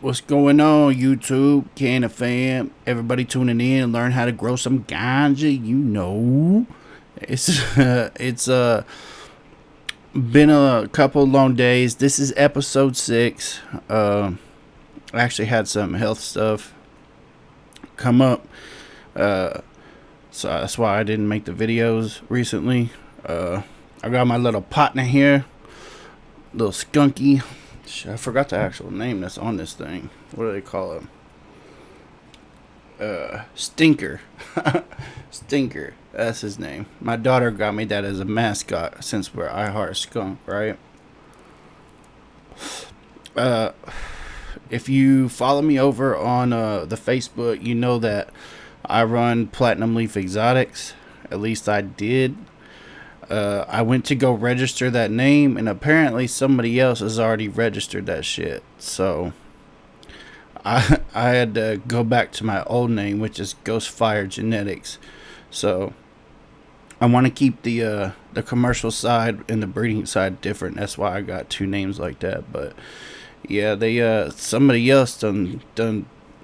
What's going on, YouTube, Canna fam? Everybody tuning in, learn how to grow some ganja. You know, it's been a couple long days. This is episode 6. I actually had some health stuff come up, so that's why I didn't make the videos recently. I got my little partner here, little skunky. I forgot the actual name that's on this thing. What do they call him? Stinker. Stinker. That's his name. My daughter got me that as a mascot since we're I Heart Skunk, right? If you follow me over on the Facebook, you know that I run Platinum Leaf Exotics. At least I did. I went to go register that name, and apparently somebody else has already registered that shit. So I had to go back to my old name, which is Ghostfire Genetics. So I want to keep the commercial side and the breeding side different. That's why I got two names like that. But yeah, they somebody else done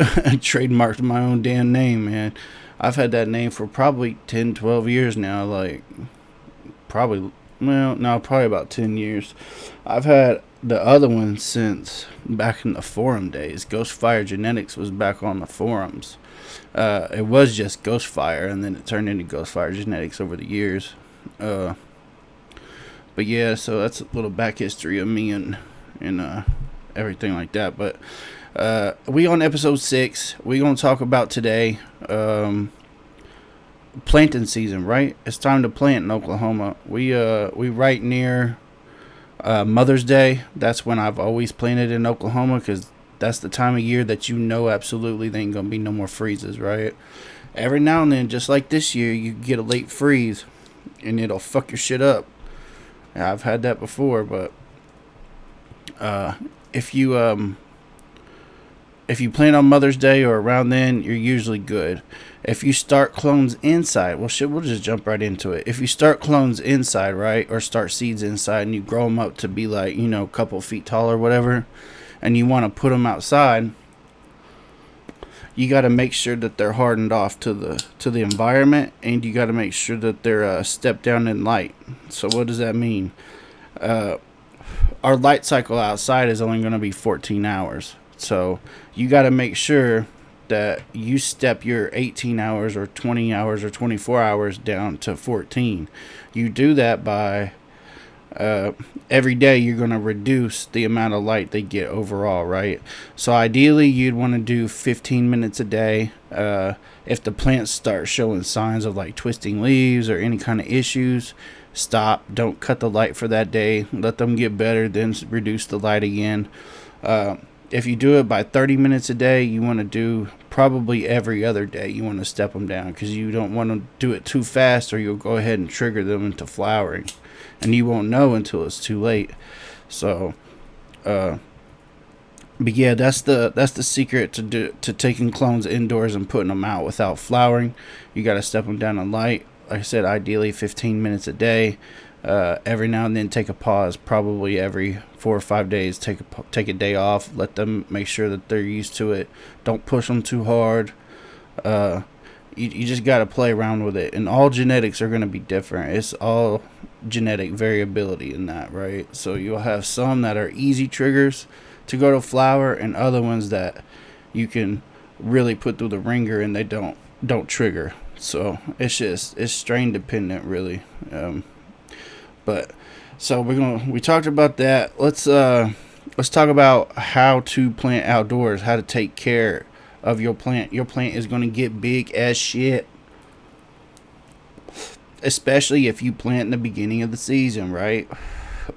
trademarked my own damn name, man. I've had that name for probably 10, 12 years now, like. Probably about 10 years. I've had the other one since back in the forum days. Ghostfire Genetics was back on the forums. It was just Ghostfire, and then it turned into Ghostfire Genetics over the years. But yeah, so that's a little back history of me and everything like that. But we on episode 6. We gonna talk about today. Planting season, right? It's time to plant in Oklahoma. We right near Mother's Day. That's when I've always planted in Oklahoma, because that's the time of year that you know absolutely there ain't gonna be no more freezes, right? Every now and then, just like this year, you get a late freeze and it'll fuck your shit up. I've had that before, but if you plant on Mother's Day or around then, you're usually good. If you start clones inside, we'll just jump right into it. If you start clones inside, right, or start seeds inside, and you grow them up to be like, a couple feet tall or whatever, and you want to put them outside, you got to make sure that they're hardened off to the environment, and you got to make sure that they're stepped down in light. So what does that mean? Our light cycle outside is only going to be 14 hours. So you got to make sure that you step your 18 hours or 20 hours or 24 hours down to 14. You do that by every day you're going to reduce the amount of light they get overall, right? So ideally you'd want to do 15 minutes a day. If the plants start showing signs of like twisting leaves or any kind of issues, stop. Don't cut the light for that day. Let them get better, then reduce the light again. If you do it by 30 minutes a day, you want to do probably every other day. You want to step them down, because you don't want to do it too fast, or you'll go ahead and trigger them into flowering, and you won't know until it's too late. So, but yeah, that's the secret to taking clones indoors and putting them out without flowering. You got to step them down in light. Like I said, ideally 15 minutes a day. Every now and then take a pause, probably every 4 or 5 days. Take a day off. Let them make sure that they're used to it. Don't push them too hard. You just got to play around with it. And all genetics are going to be different. It's all genetic variability in that, right? So you'll have some that are easy triggers to go to flower, and other ones that you can really put through the ringer and they don't trigger. So it's strain dependent, really. But so we talked about that. Let's talk about how to plant outdoors, how to take care of your plant. Your plant is going to get big as shit, especially if you plant in the beginning of the season, right?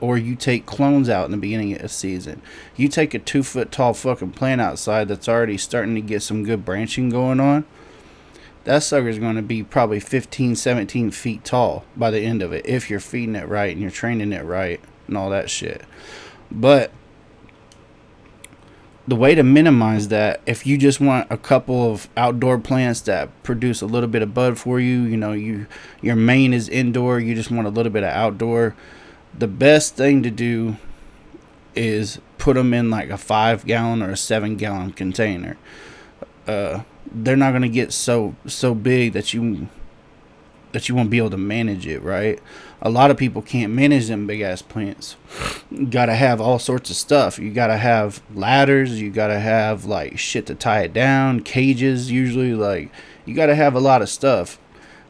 Or you take clones out in the beginning of the season. You take a 2 foot tall fucking plant outside that's already starting to get some good branching going on. That sucker's going to be probably 15, 17 feet tall by the end of it, if you're feeding it right and you're training it right and all that shit. But the way to minimize that, if you just want a couple of outdoor plants that produce a little bit of bud for you, your main is indoor, you just want a little bit of outdoor, the best thing to do is put them in like a 5-gallon or a 7-gallon container. They're not gonna get so big that you won't be able to manage it, right? A lot of people can't manage them big ass plants. You gotta have all sorts of stuff. You gotta have ladders. You gotta have like shit to tie it down, cages usually. Like, you gotta have a lot of stuff.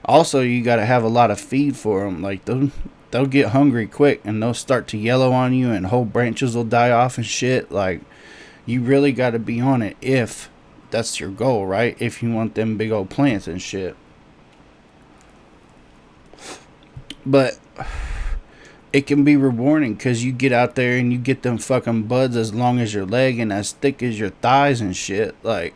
Also, you gotta have a lot of feed for them. Like, they'll get hungry quick and they'll start to yellow on you, and whole branches will die off and shit. Like, you really gotta be on it if that's your goal, right? If you want them big old plants and shit. But it can be rewarding because you get out there and you get them fucking buds as long as your leg and as thick as your thighs and shit. Like,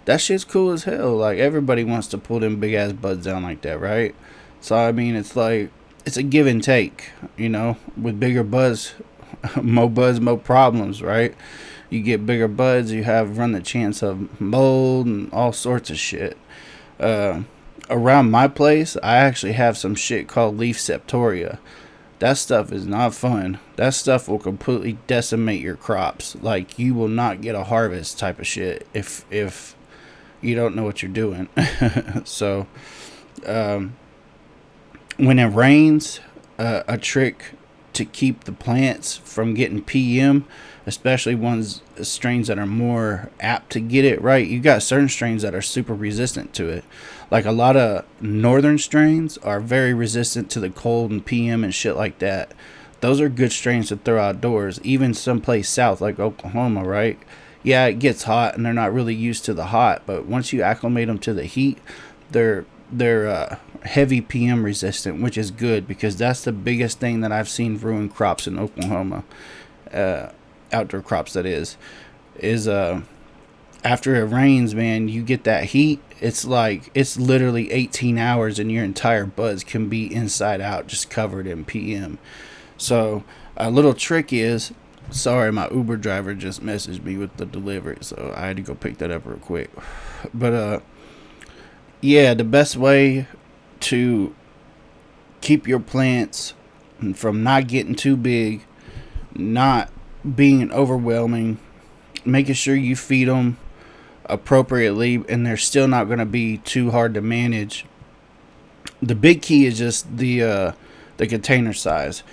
that shit's cool as hell. Like, everybody wants to pull them big ass buds down like that, right? So, I mean, it's like, it's a give and take, you know? With bigger buds, more problems, right? You get bigger buds, you run the chance of mold and all sorts of shit. Around my place, I actually have some shit called leaf septoria. That stuff is not fun. That stuff will completely decimate your crops. Like, you will not get a harvest type of shit if you don't know what you're doing. So, when it rains, a trick to keep the plants from getting PM, especially strains that are more apt to get it, right? You got certain strains that are super resistant to it. Like, a lot of northern strains are very resistant to the cold and PM and shit like that. Those are good strains to throw outdoors. Even someplace south like Oklahoma, right? Yeah, it gets hot and they're not really used to the hot, but once you acclimate them to the heat, they're heavy PM resistant, which is good, because that's the biggest thing that I've seen ruin crops in Oklahoma. Outdoor crops, that is after it rains, man, you get that heat. It's literally 18 hours and your entire buds can be inside out just covered in PM. So a little trick is, sorry, my Uber driver just messaged me with the delivery, so I had to go pick that up real quick. But yeah, the best way to keep your plants from not getting too big, not being overwhelming, making sure you feed them appropriately, and they're still not going to be too hard to manage. The big key is just the container size.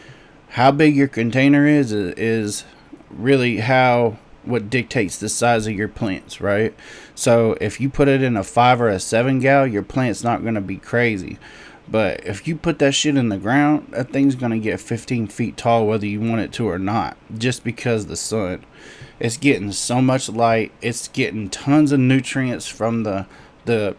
How big your container is really what dictates the size of your plants, right? So if you put it in a 5 or a 7 gal, your plant's not going to be crazy. But if you put that shit in the ground, that thing's going to get 15 feet tall whether you want it to or not, just because the sun. It's getting so much light. It's getting tons of nutrients from the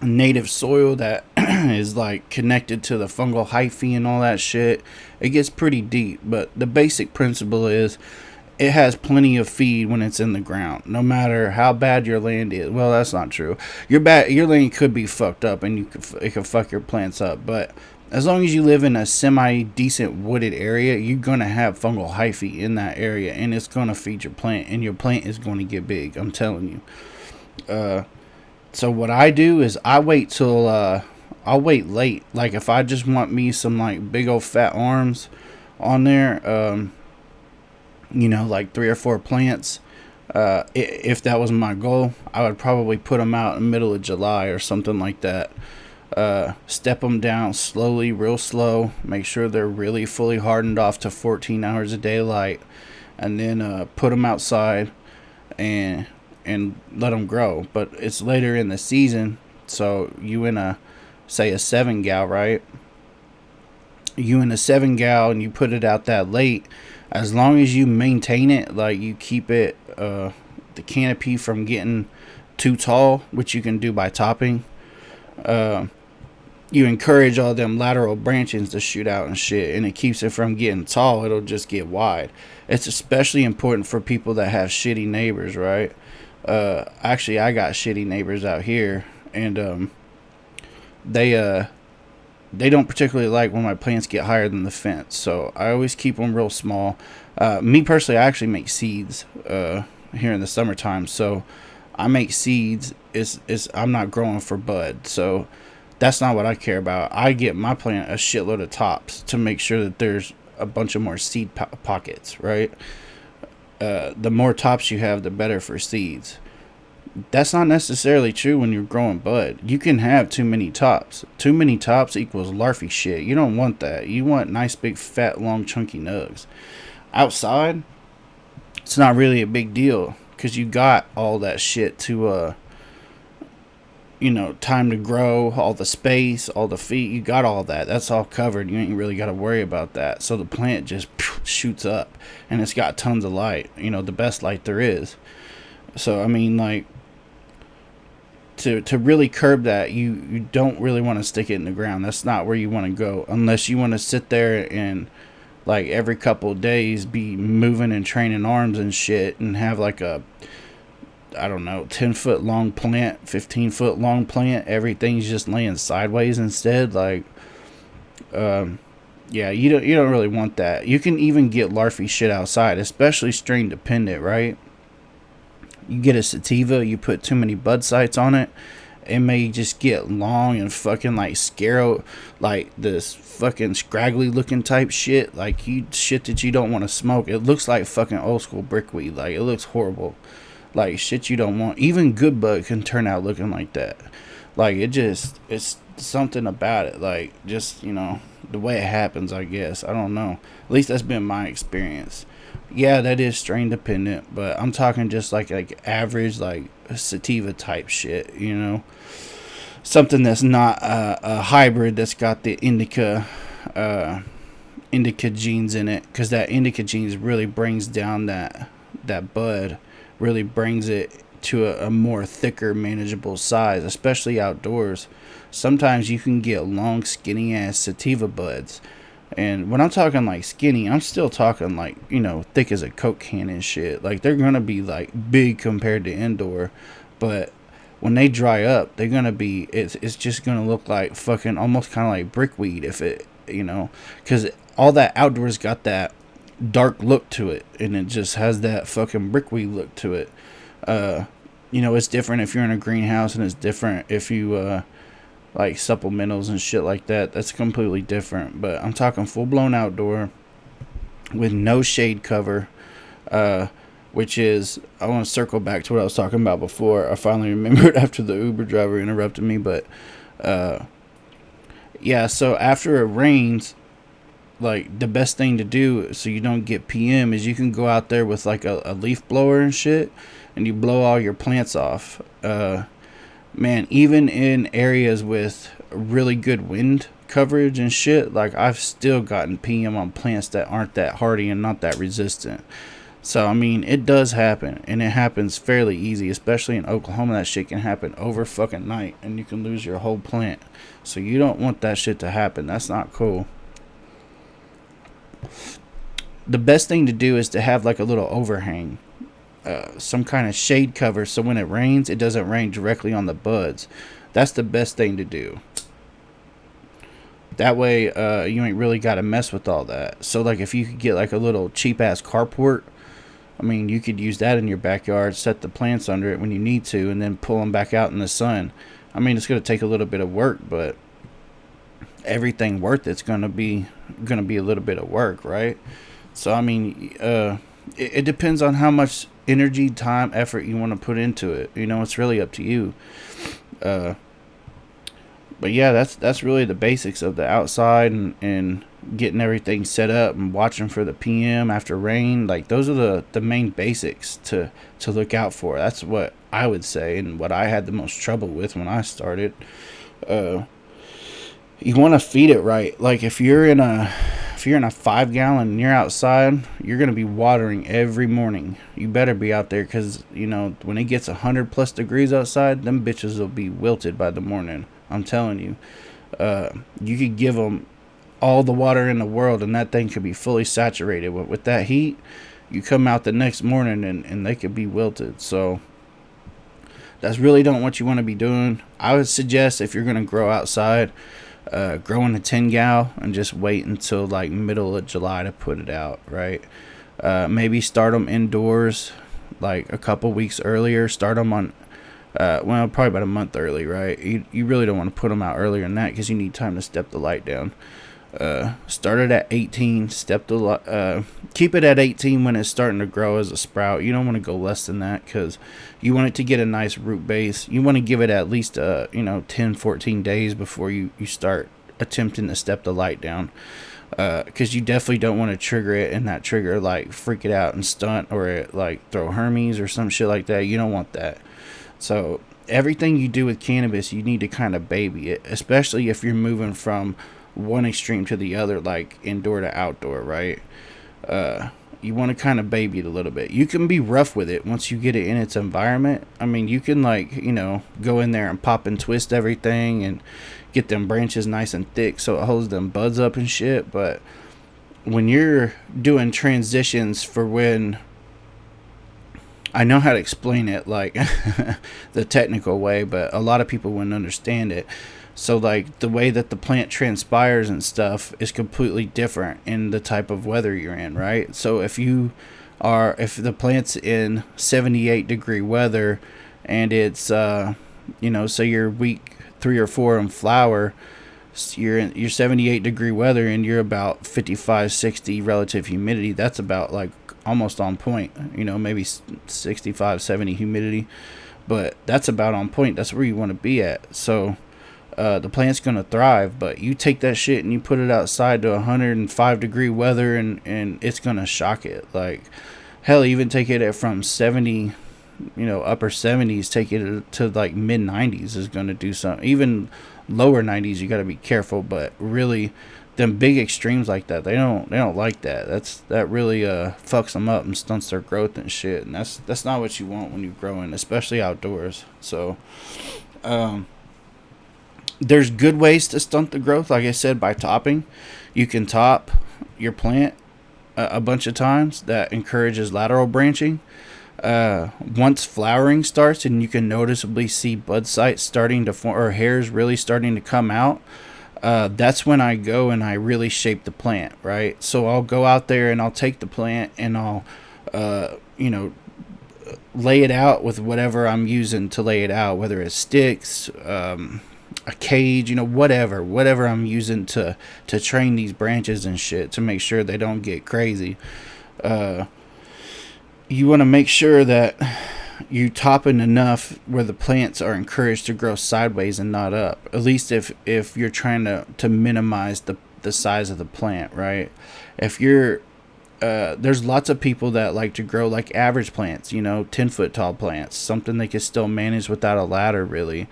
native soil that is like connected to the fungal hyphae and all that shit. It gets pretty deep, but the basic principle is it has plenty of feed when it's in the ground, no matter how bad your land is. Well, that's not true. Your land could be fucked up and it could fuck your plants up, but as long as you live in a semi-decent wooded area, you're going to have fungal hyphae in that area, and it's going to feed your plant, and your plant is going to get big, I'm telling you. So what I do is I wait till, I'll wait late. Like, if I just want me some, like, big old fat arms on there, you know, like 3 or 4 plants, if that was my goal, I would probably put them out in the middle of July or something like that. Step them down slowly, real slow, make sure they're really fully hardened off to 14 hours of daylight, and then put them outside and let them grow. But it's later in the season, so you in a 7 gal, right? You in a 7 gal and you put it out that late, as long as you maintain it, like you keep it the canopy from getting too tall, which you can do by topping, you encourage all them lateral branchings to shoot out and shit, and it keeps it from getting tall. It'll just get wide. It's especially important for people that have shitty neighbors, right? Actually, I got shitty neighbors out here, and they don't particularly like when my plants get higher than the fence, so I always keep them real small. Me personally, I actually make seeds here in the summertime, so I make seeds. I'm not growing for bud, so that's not what I care about. I get my plant a shitload of tops to make sure that there's a bunch of more seed pockets, right? the more tops you have, the better for seeds. That's not necessarily true when you're growing bud. You can have too many tops. Too many tops equals larfy shit. You don't want that. You want nice, big, fat, long, chunky nugs. Outside, it's not really a big deal because you got all that shit to, time to grow, all the space, all the feet. You got all that. That's all covered. You ain't really got to worry about that. So the plant just shoots up and it's got tons of light. The best light there is. So, I mean, like, to really curb that, you don't really want to stick it in the ground. That's not where you want to go unless you want to sit there and like every couple of days be moving and training arms and shit and have like a, I don't know, 10-foot long plant, 15-foot long plant. Everything's just laying sideways instead. Like, yeah, you don't really want that. You can even get larfy shit outside, especially strain dependent, right? You get a sativa, you put too many bud sites on it, it may just get long and fucking like scaro, like this fucking scraggly looking type shit, like shit that you don't want to smoke. It looks like fucking old school brickweed, like it looks horrible, like shit you don't want. Even good bud can turn out looking like that. Like it's something about it, like just the way it happens, I guess. I don't know. At least that's been my experience. Yeah, that is strain dependent, but I'm talking just like average, like sativa type shit, something that's not a hybrid that's got the indica genes in it, because that indica genes really brings down that bud, really brings it to a more thicker, manageable size, especially outdoors. Sometimes you can get long, skinny ass sativa buds. And when I'm talking like skinny, I'm still talking like, thick as a Coke can and shit. Like they're going to be like big compared to indoor. But when they dry up, they're going to be, it's just going to look like fucking almost kind of like brickweed if it, because all that outdoors got that dark look to it. And it just has that fucking brickweed look to it. It's different if you're in a greenhouse, and it's different if you, like supplementals and shit like that. That's completely different. But I'm talking full-blown outdoor with no shade cover, which is, I want to circle back to what I was talking about before. I finally remembered after the Uber driver interrupted me. But yeah, so after it rains, like the best thing to do so you don't get PM is you can go out there with like a leaf blower and shit, and you blow all your plants off. Man, even in areas with really good wind coverage and shit, like I've still gotten PM on plants that aren't that hardy and not that resistant. So, I mean, it does happen, and it happens fairly easy, especially in Oklahoma. That shit can happen over fucking night, and you can lose your whole plant. So you don't want that shit to happen. That's not cool. The best thing to do is to have like a little overhang. Some kind of shade cover, so when it rains, it doesn't rain directly on the buds. That's the best thing to do. That way, you ain't really got to mess with all that. So, like, if you could get like a little cheap ass carport, I mean, you could use that in your backyard, set the plants under it when you need to, and then pull them back out in the sun. I mean, it's gonna take a little bit of work, but everything worth it's gonna be a little bit of work, right? So, I mean, it depends on how much energy, time, effort you want to put into it. It's really up to you. But yeah, that's really the basics of the outside and getting everything set up and watching for the PM after rain. Like those are the main basics to look out for. That's what I would say, and what I had the most trouble with when I started. You want to feed it right. Like if you're in a 5-gallon and you're outside, you're going to be watering every morning. You better be out there, because when it gets 100+ degrees outside, them bitches will be wilted by the morning. I'm telling you. You could give them all the water in the world and that thing could be fully saturated. But with that heat, you come out the next morning and they could be wilted. So that's really not what you want to be doing. I would suggest, if you're going to grow outside, grow in a 10-gal and just wait until like middle of July to put it out, right? Maybe start them indoors like a couple weeks earlier. Start them on probably about a month early, right? You really don't want to put them out earlier than that, because you need time to step the light down. Start it at 18. Keep it at 18 when it's starting to grow as a sprout. You don't want to go less than that because you want it to get a nice root base. You want to give it at least 10, 14 days before you start attempting to step the light down. Because you definitely don't want to trigger it and that trigger like freak it out and stunt, or it like throw Hermes or some shit like that. You don't want that. So everything you do with cannabis, you need to kind of baby it, especially if you're moving from one extreme to the other, like indoor to outdoor, right? You want to kind of baby it a little bit. You can be rough with it once you get it in its environment. I mean, you can go in there and pop and twist everything and get them branches nice and thick so it holds them buds up and shit. But when you're doing transitions for when, I know how to explain it like the technical way, but a lot of people wouldn't understand it. So like the way that the plant transpires and stuff is completely different in the type of weather you're in, right? So if the plant's in 78 degree weather and it's so you're week 3 or 4 in flower, you're in your 78 degree weather and you're about 55-60 relative humidity. That's about like almost on point, maybe 65-70 humidity, but that's about on point. That's where you want to be at. So the plant's gonna thrive, but you take that shit and you put it outside to 105 degree weather and it's gonna shock it. Like hell, even take it from 70, upper 70s, take it to like mid 90s is gonna do something. Even lower 90s, you gotta be careful. But really, them big extremes like that, they don't like that. That really fucks them up and stunts their growth and shit. And that's not what you want when you're growing, especially outdoors. So there's good ways to stunt the growth, like I said, by topping. You can top your plant a bunch of times. That encourages lateral branching. Once flowering starts and you can noticeably see bud sites starting to form or hairs really starting to come out, that's when I go and I really shape the plant, right? So I'll go out there and I'll take the plant and I'll lay it out with whatever I'm using to lay it out, whether it's sticks, a cage, whatever I'm using to train these branches and shit to make sure they don't get crazy. You want to make sure that you topping enough where the plants are encouraged to grow sideways and not up. At least if you're trying to minimize the size of the plant, right? If you're there's lots of people that like to grow like average plants, 10-foot tall plants, something they can still manage without a ladder, really.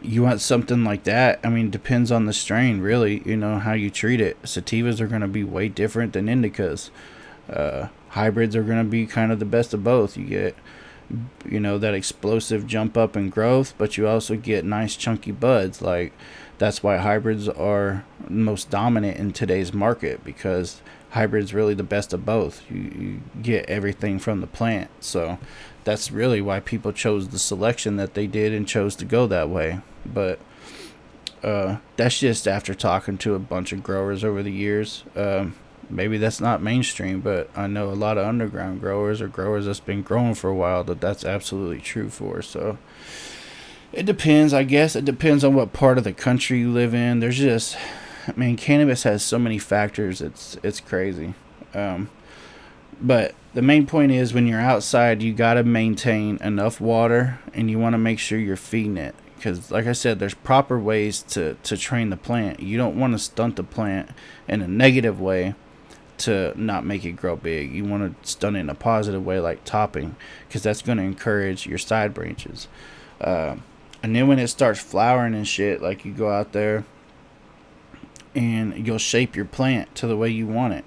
You want something like that. I mean, depends on the strain, really, how you treat it. Sativas are going to be way different than indicas. Hybrids are going to be kind of the best of both. You get, that explosive jump up in growth, but you also get nice chunky buds. Like, that's why hybrids are most dominant in today's market, because hybrids really the best of both. You get everything from the plant. So that's really why people chose the selection that they did and chose to go that way. But that's just after talking to a bunch of growers over the years. Maybe that's not mainstream, but I know a lot of underground growers or growers that's been growing for a while that's absolutely true for. So it depends, I guess. It depends on what part of the country you live in. There's just, cannabis has so many factors. It's crazy. But the main point is, when you're outside, you got to maintain enough water, and you want to make sure you're feeding it. Because, like I said, there's proper ways to train the plant. You don't want to stunt the plant in a negative way to not make it grow big. You want to stunt it in a positive way, like topping, because that's going to encourage your side branches. And then when it starts flowering and shit, like, you go out there and you'll shape your plant to the way you want it.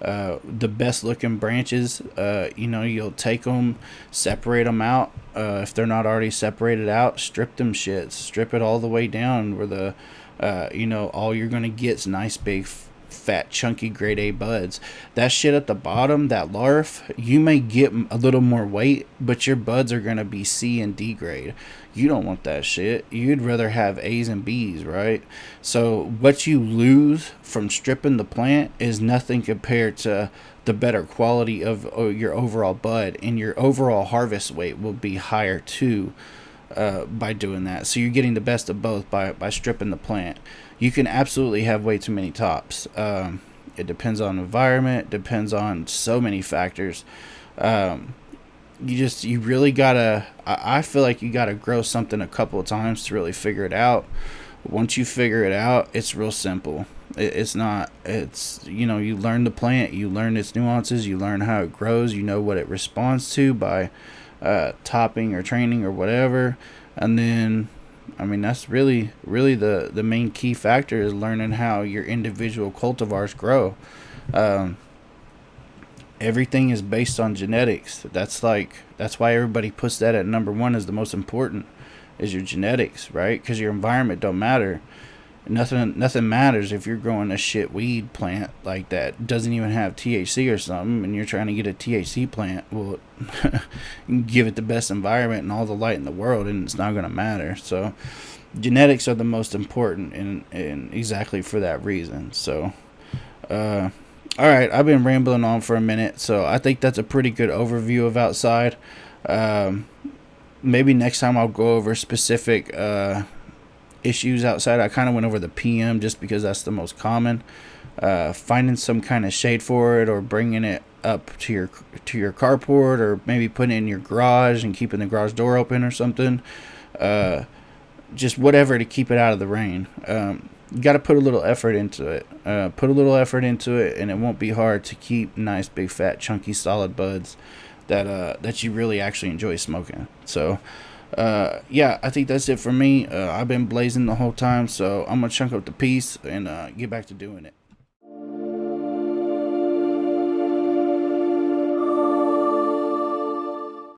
The best looking branches, you'll take them, separate them out. If they're not already separated out, strip them shits. Strip it all the way down where the, all you're going to get is nice big fat chunky grade A buds. That shit at the bottom, that larf, you may get a little more weight, but your buds are going to be C and D grade. You don't want that shit. You'd rather have A's and B's, right? So what you lose from stripping the plant is nothing compared to the better quality of your overall bud, and your overall harvest weight will be higher too. by doing that. So you're getting the best of both by stripping the plant. You can absolutely have way too many tops. It depends on environment, depends on so many factors. You really gotta, I feel like you gotta grow something a couple of times to really figure it out. Once you figure it out, it's real simple. It's not, it's, you learn the plant, you learn its nuances, you learn how it grows, you know what it responds to by topping or training or whatever. And then, I mean, that's really the main key factor is learning how your individual cultivars grow. Everything is based on genetics. That's why everybody puts that at number one as the most important, is your genetics, right? Because your environment don't matter. Nothing matters if you're growing a shit weed plant like that doesn't even have THC or something, and you're trying to get a THC plant. Well, you can give it the best environment and all the light in the world, and it's not going to matter. So genetics are the most important, and exactly for that reason. So all right, I've been rambling on for a minute, so I think that's a pretty good overview of outside. Maybe next time I'll go over specific issues outside. I kind of went over the PM just because that's the most common. Finding some kind of shade for it, or bringing it up to your carport, or maybe putting it in your garage and keeping the garage door open or something. Just whatever to keep it out of the rain. You got to put a little effort into it. And it won't be hard to keep nice, big, fat, chunky, solid buds that you really actually enjoy smoking. So, yeah, I think that's it for me. I've been blazing the whole time, so I'm gonna chunk up the piece and get back to doing it.